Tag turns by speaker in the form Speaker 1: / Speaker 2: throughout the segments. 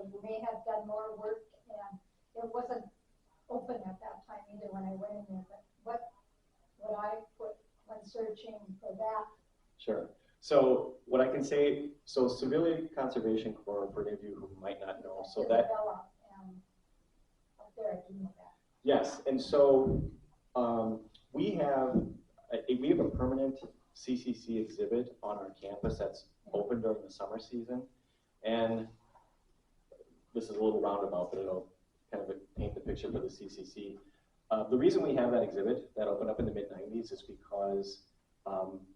Speaker 1: so you may have done more work, and it wasn't open at that time either when I went in there, but what I put when searching for that.
Speaker 2: Sure. So what I can say, so Civilian Conservation Corps, for any of you who might not know, so that
Speaker 1: Isabella, up there, I do know that.
Speaker 2: yes, and so we have a permanent CCC exhibit on our campus that's open during the summer season, and this is a little roundabout, but it'll kind of paint the picture for the CCC. The reason we have that exhibit that opened up in the mid-90s is because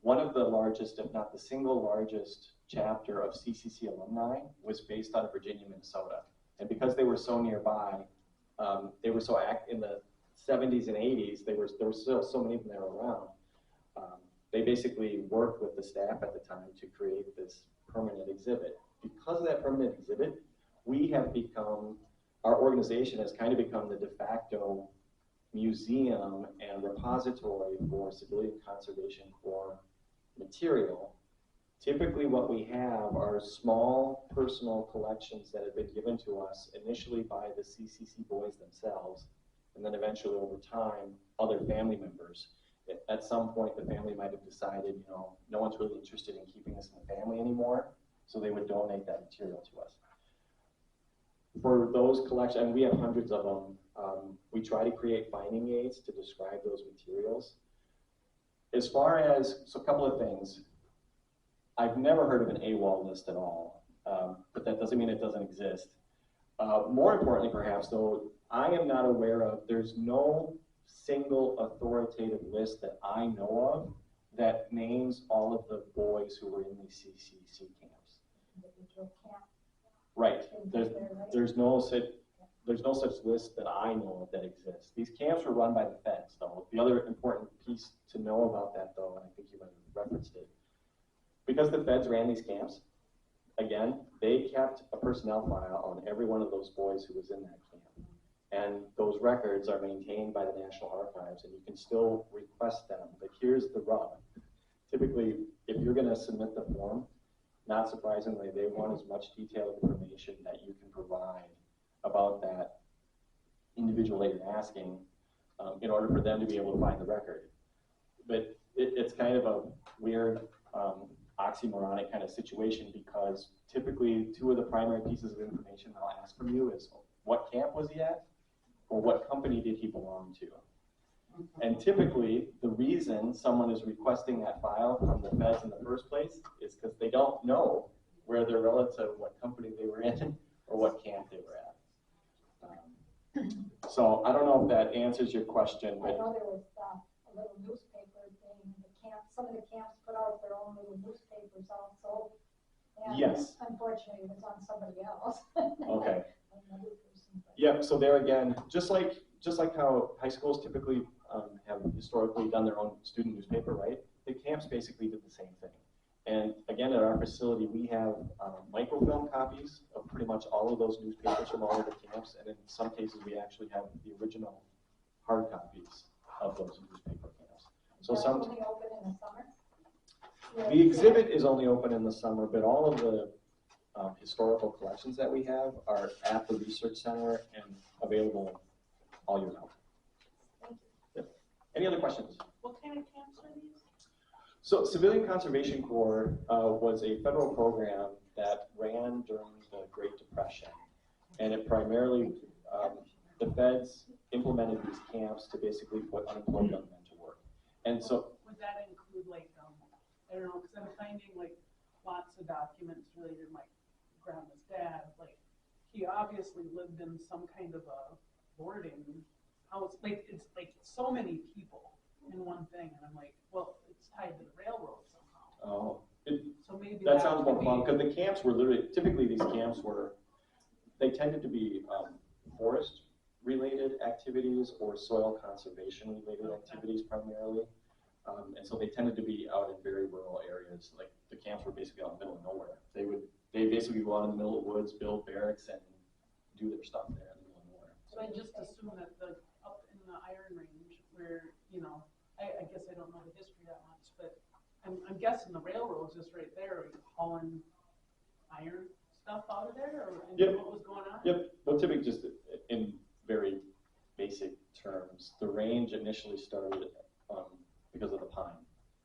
Speaker 2: one of the largest, if not the single largest chapter of CCC alumni was based out of Virginia, Minnesota. And because they were so nearby, they were so in the 70s and 80s, there were still so many of them there around. They basically worked with the staff at the time to create this permanent exhibit. Because of that permanent exhibit, we have become, our organization has kind of become the de facto museum and repository for Civilian Conservation Corps material. Typically what we have are small personal collections that have been given to us initially by the CCC boys themselves, and then eventually over time, other family members. At some point, the family might have decided, you know, no one's really interested in keeping this in the family anymore, so they would donate that material to us. For those collections, and we have hundreds of them, we try to create finding aids to describe those materials. As far as, so a couple of things. I've never heard of an AWOL list at all, but that doesn't mean it doesn't exist. More importantly, perhaps, though, I am not aware of, there's no single authoritative list that I know of that names all of the boys who were in these CCC camps. Right. There's no such list that I know of that exists. These camps were run by the feds, though. The other important piece to know about that, though, and I think you might have referenced it, because the feds ran these camps, again, they kept a personnel file on every one of those boys who was in that camp. And those records are maintained by the National Archives, and you can still request them. But here's the rub. Typically, if you're going to submit the form, not surprisingly, they want as much detailed information that you can provide about that individual that you're asking in order for them to be able to find the record. But it's kind of a weird oxymoronic kind of situation, because typically two of the primary pieces of information I'll ask from you is what camp was he at, or what company did he belong to? And typically, the reason someone is requesting that file from the feds in the first place is because they don't know where their relative, what company they were in, or what camp they were at. So I don't know if that answers your question. But
Speaker 1: I know there was a little newspaper thing. Some of the camps put out their own little newspapers also. And
Speaker 2: yes.
Speaker 1: Unfortunately, it was on somebody else.
Speaker 2: Okay. Yeah. So there again, just like how high schools typically have historically done their own student newspaper, right? The camps basically did the same thing. And again, at our facility, we have microfilm copies of pretty much all of those newspapers from all of the camps, and in some cases, we actually have the original hard copies of those newspaper camps. So
Speaker 1: that's only open in the summer?
Speaker 2: The exhibit is only open in the summer, but all of the historical collections that we have are at the research center and available all year round.
Speaker 1: Thank
Speaker 2: you. Yep. Any other questions?
Speaker 3: What kind of camps are these?
Speaker 2: So Civilian Conservation Corps was a federal program that ran during the Great Depression, and it primarily, the feds implemented these camps to basically put unemployed young men to work. And so
Speaker 3: would that include, like, I don't know, because I'm finding like lots of documents related to my grandma's dad. Like, he obviously lived in some kind of a boarding house. Like, it's like so many people in one thing, and I'm like, well, it's tied to the railroad somehow.
Speaker 2: Oh,
Speaker 3: so maybe
Speaker 2: that sounds more fun, because the camps were literally, typically these camps were, they tended to be forest related activities or soil conservation related activities primarily. And so they tended to be out in very rural areas. Like the camps were basically out in the middle of nowhere. They basically go out in the middle of the woods, build barracks, and do their stuff there in the middle of nowhere.
Speaker 3: So I just assume that up in the Iron Range, where, you know, I guess I don't know the history that much, but I'm guessing the railroad's just right there, hauling iron stuff out of there, or
Speaker 2: Yep.
Speaker 3: what was going on?
Speaker 2: Yep, well, typically just in very basic terms, the range initially started because of the pine.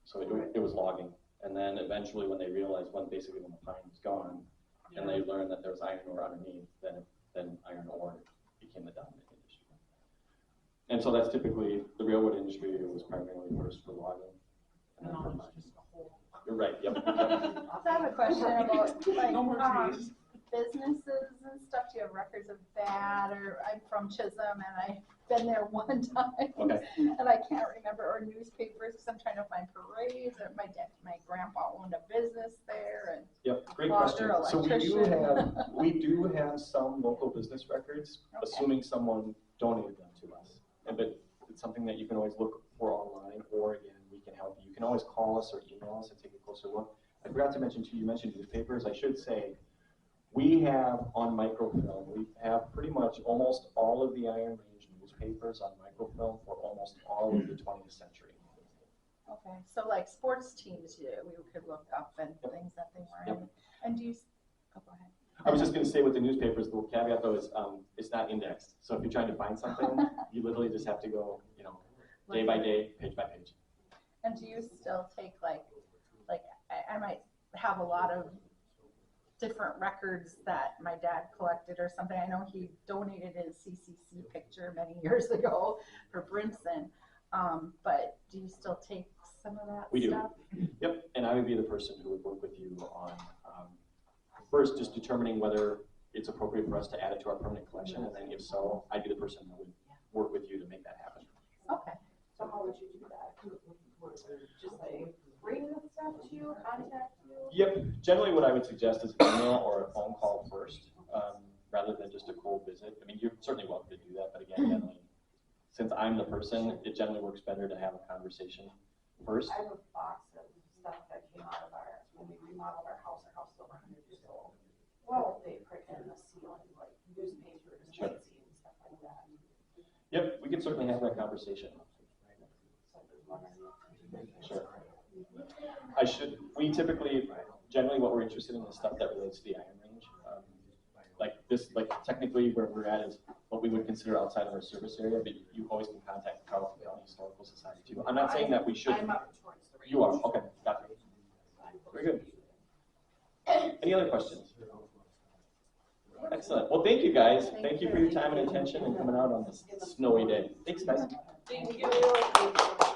Speaker 2: So it was logging. And then eventually when they realized when the pine was gone, and they learned that there was iron ore underneath, then iron ore became the dominant industry. And so that's typically, the railroad industry was primarily first for logging. And then
Speaker 3: No,
Speaker 2: for
Speaker 3: it's
Speaker 2: mining.
Speaker 3: just a whole.
Speaker 2: You're right, yep.
Speaker 4: I have a question about like
Speaker 3: No more trees.
Speaker 4: businesses and stuff. Do you have records of that? Or I'm from Chisholm and I've been there one time.
Speaker 2: Okay.
Speaker 4: And I can't remember, or newspapers, because I'm trying to find parades, or my grandpa owned a business there, and
Speaker 2: Yep, great
Speaker 4: Logger,
Speaker 2: question. So
Speaker 4: electrician.
Speaker 2: we do have some local business records,
Speaker 4: Okay.
Speaker 2: assuming someone donated them to us. But it's something that you can always look for online, or again, we can help you. You can always call us or email us and take a closer look. I forgot to mention too, you mentioned newspapers. I should say, we have on microfilm, we have pretty much almost all of the Iron Range newspapers on microfilm for almost all of the 20th century.
Speaker 4: okay, so like sports teams, we could look up and things that they were in. And do you, oh, go ahead.
Speaker 2: I was just going to say with the newspapers, the caveat though is it's not indexed. So if you're trying to find something, you literally just have to go, day by day, page by page.
Speaker 4: And do you still take like I might have a lot of different records that my dad collected or something. I know he donated his CCC picture many years ago for Brinson. But do you still take some of that stuff?
Speaker 2: We do. Yep, and I would be the person who would work with you on first just determining whether it's appropriate for us to add it to our permanent collection, and then if so, I'd be the person who would work with you to make that happen.
Speaker 4: Okay.
Speaker 5: So how would you do that? Just like bring the stuff to you, contact you?
Speaker 2: Yep, generally what I would suggest is an email or a phone call first, rather than just a cold visit. I mean, you're certainly welcome to do that, but again, generally, since I'm the person, it generally works better to have a conversation first.
Speaker 5: I have a box of stuff that came out of when we remodeled our house is over 100 years old. Well, they put in the ceiling, like newspapers,
Speaker 2: Sure.
Speaker 5: magazines, stuff like that.
Speaker 2: Yep, we can certainly have that conversation.
Speaker 5: So there's one.
Speaker 2: Sure. We typically, generally what we're interested in is stuff that relates to the Iron Range. Technically where we're at is what we would consider outside of our service area, but you always can contact the Carleton County Historical Society too. I'm not saying that we should.
Speaker 5: I'm up towards the range.
Speaker 2: You are, okay, got it. Very good. Any other questions? Excellent. Well, thank you guys. Thank you for your time and attention and coming out on this snowy day. Thanks, guys.
Speaker 3: Thank you.